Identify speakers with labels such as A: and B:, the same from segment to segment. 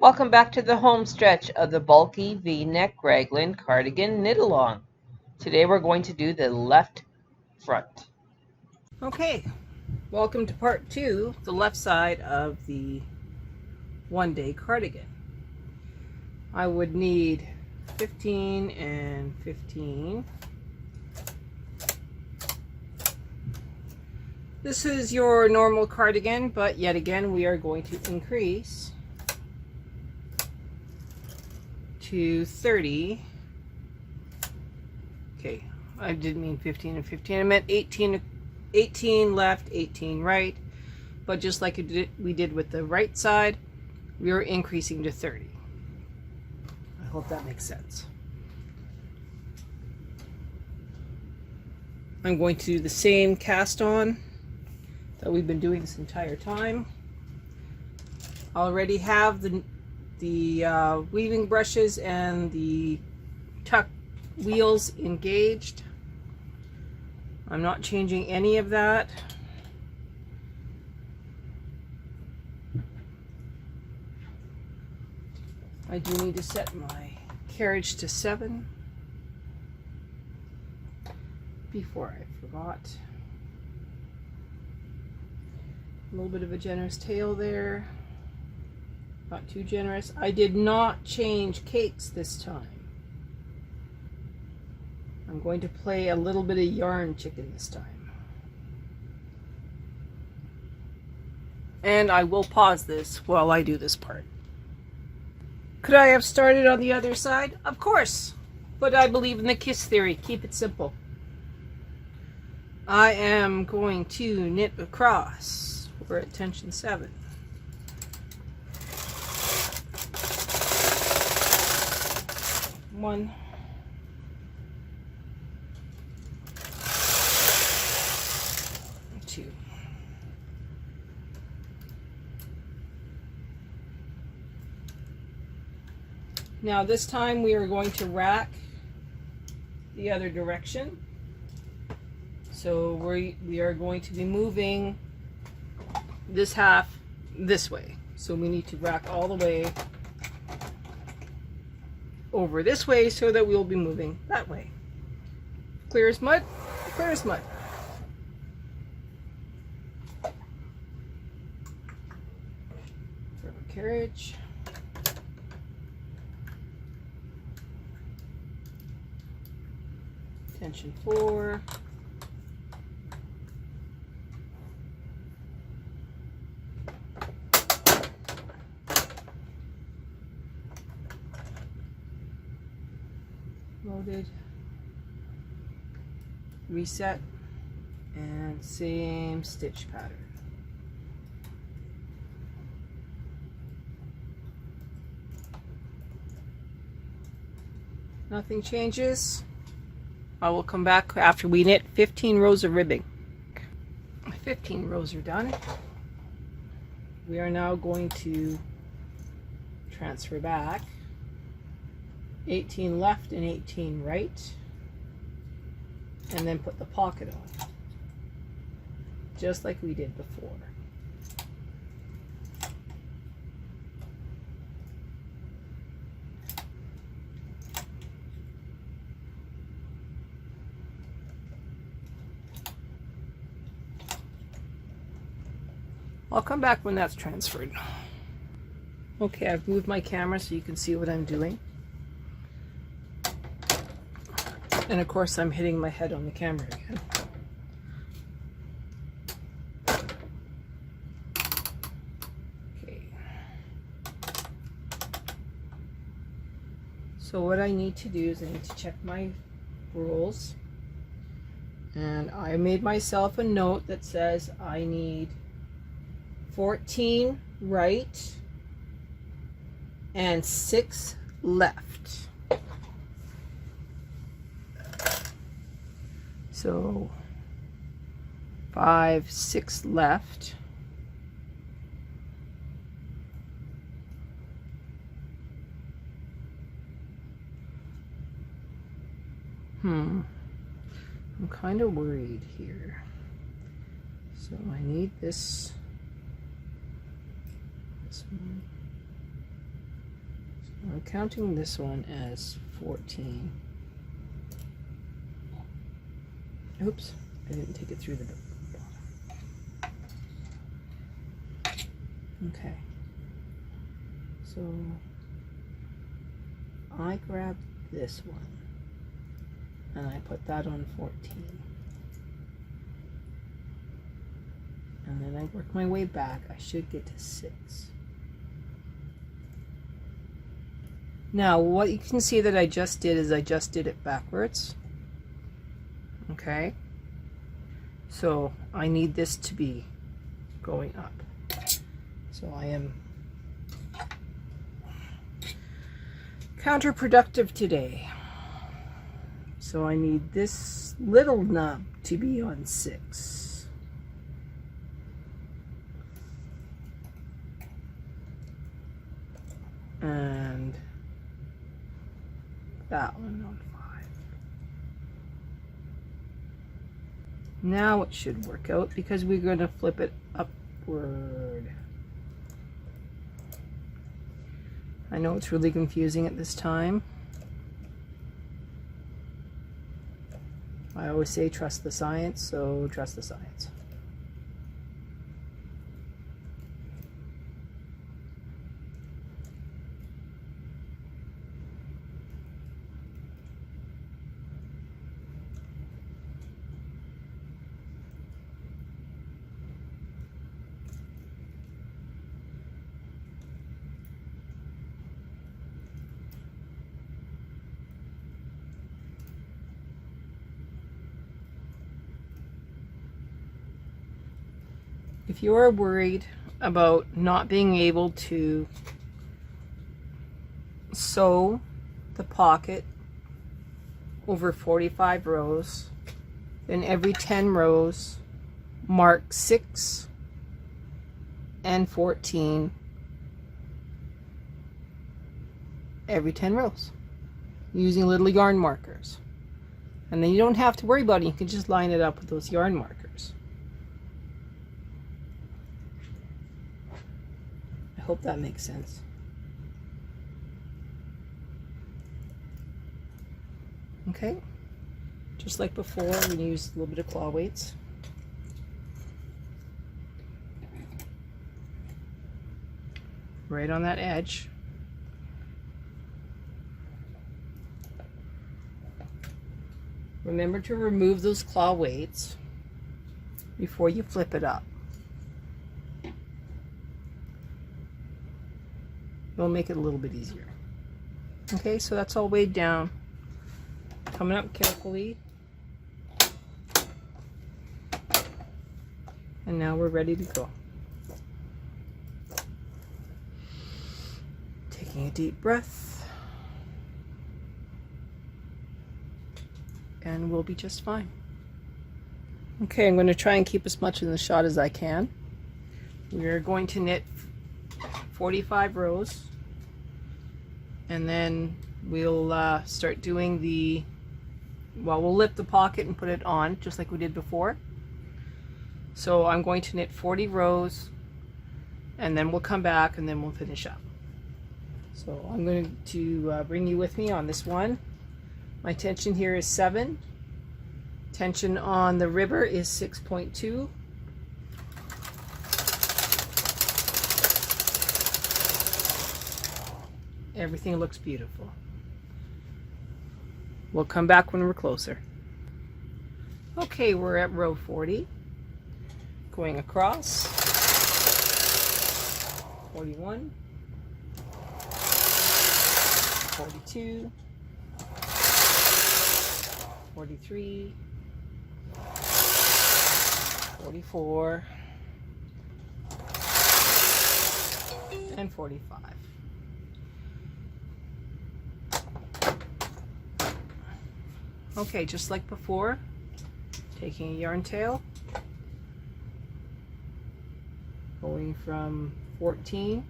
A: Welcome back to the home stretch of the bulky V-neck raglan cardigan knit-along. Today we're going to do the left front. Okay, welcome to part 2, the left side of the one-day cardigan. I would need 15 and 15. This is your normal cardigan, but yet again we are going to increase to 30. Okay, I didn't mean 15 and 15. I meant 18 left, 18 right. But just like we did with the right side, we are increasing to 30. I hope that makes sense. I'm going to do the same cast on that we've been doing this entire time. I already have the weaving brushes and the tuck wheels engaged. I'm not changing any of that. I do need to set my carriage to 7 before I forgot. A little bit of a generous tail there. Not too generous. I did not change cakes this time. I'm going to play a little bit of yarn chicken this time. And I will pause this while I do this part. Could I have started on the other side? Of course. But I believe in the KISS theory. Keep it simple. I am going to knit across. We're at tension 7. One, two. Now this time we are going to rack the other direction. So we are going to be moving this half this way. So we need to rack all the way over this way so that we'll be moving that way. Clear as mud, clear as mud. Forever carriage. Tension 4. Loaded, reset, and same stitch pattern. Nothing changes. I will come back after we knit 15 rows of ribbing. 15 rows are done. We are now going to transfer back. 18 left and 18 right, and then put the pocket on, just like we did before. I'll come back when that's transferred. Okay, I've moved my camera so you can see what I'm doing. And of course I'm hitting my head on the camera again. Okay. So what I need to do is I need to check my rules. And I made myself a note that says I need 14 right and 6 left. So 5, 6 left. I'm kind of worried here. So I need this one. I'm counting this one as 14. Oops, I didn't take it through the bottom. Okay, so I grabbed this one and I put that on 14. And then I work my way back. I should get to 6. Now, what you can see that I just did is I just did it backwards. Okay. So I need this to be going up. So I am counterproductive today. So I need this little nub to be on 6. And that one on 5. Now it should work out because we're going to flip it upward. I know it's really confusing at this time. I always say trust the science, so trust the science. If you are worried about not being able to sew the pocket over 45 rows, then every 10 rows mark 6 and 14 every 10 rows using little yarn markers. And then you don't have to worry about it, you can just line it up with those yarn markers. I hope that makes sense. Okay, just like before, we're going to use a little bit of claw weights. Right on that edge. Remember to remove those claw weights before you flip it up. It'll make it a little bit easier. Okay, so that's all weighed down. Coming up carefully. And now we're ready to go. Taking a deep breath. And we'll be just fine. Okay, I'm going to try and keep as much in the shot as I can. We're going to knit 45 rows. And then we'll start doing the, well, we'll lift the pocket and put it on just like we did before. So I'm going to knit 40 rows and then we'll come back and then we'll finish up. So I'm going to bring you with me on this one. My tension here is 7. Tension on the river is 6.2. Everything looks beautiful. We'll come back when we're closer. Okay, we're at row 40. Going across. 41. 42. 43. 44. And 45. Okay, just like before, taking a yarn tail, going from 14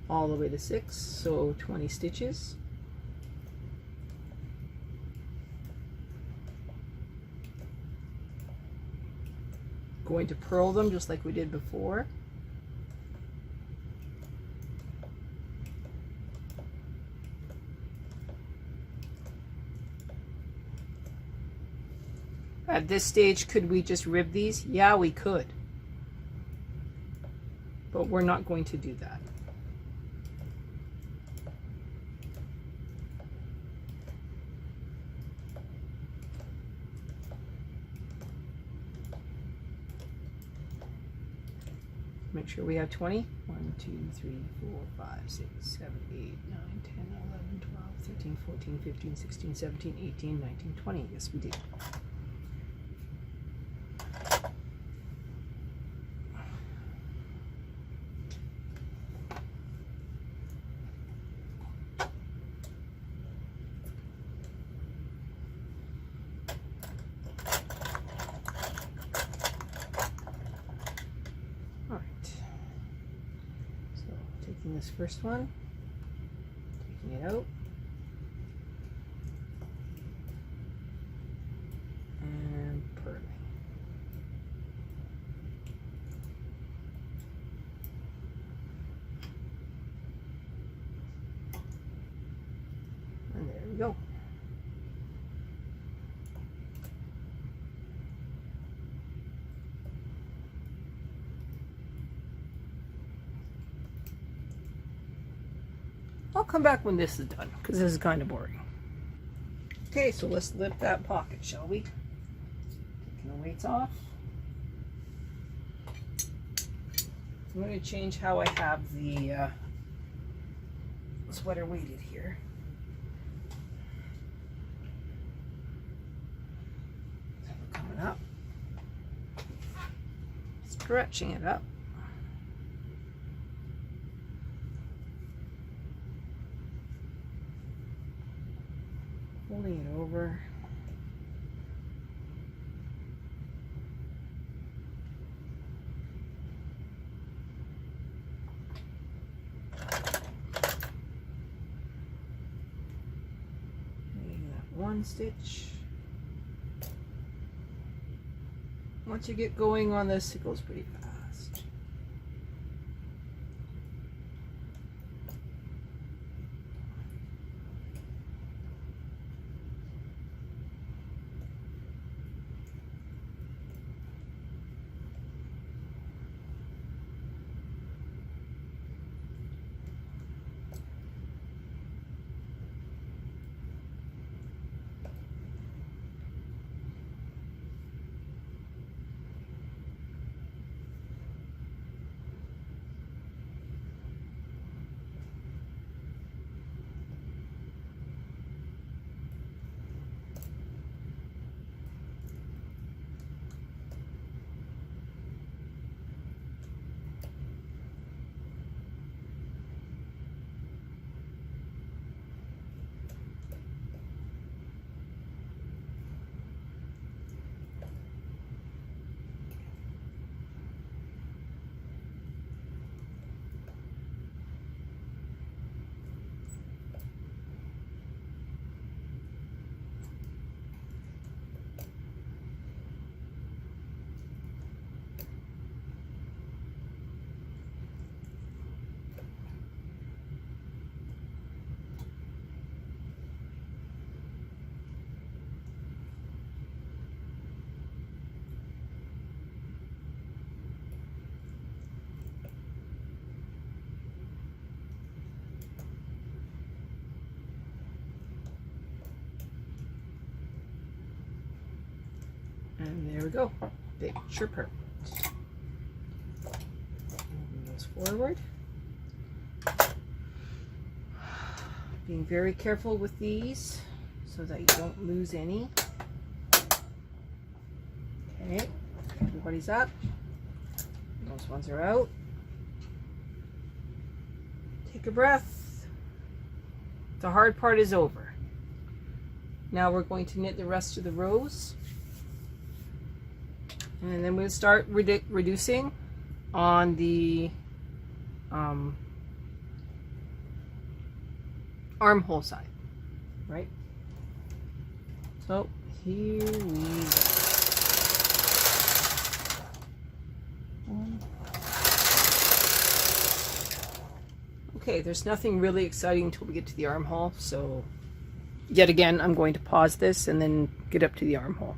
A: all the way to 6, so 20 stitches. going to purl them just like we did before. At this stage, could we just rib these? Yeah, we could. But we're not going to do that. Make sure we have 20. 1, 2, 3, 4, 5, 6, 7, 8, 9, 10, 11, 12, 13, 14, 15, 16, 17, 18, 19, 20. Yes, we did. This first one, taking it out, and purling. And there we go. I'll come back when this is done, because this is kind of boring. Okay, so let's lift that pocket, shall we? Taking the weights off. I'm going to change how I have the sweater weighted here. So we're coming up, stretching it up. Folding it over. Making that one stitch. Once you get going on this, it goes pretty fast. And there we go, picture perfect. Moving those forward. Being very careful with these so that you don't lose any. Okay, everybody's up. Those ones are out. Take a breath. The hard part is over. Now we're going to knit the rest of the rows. And then we'll start reducing on the armhole side, right? So here we go. Okay, there's nothing really exciting until we get to the armhole, so yet again I'm going to pause this and then get up to the armhole.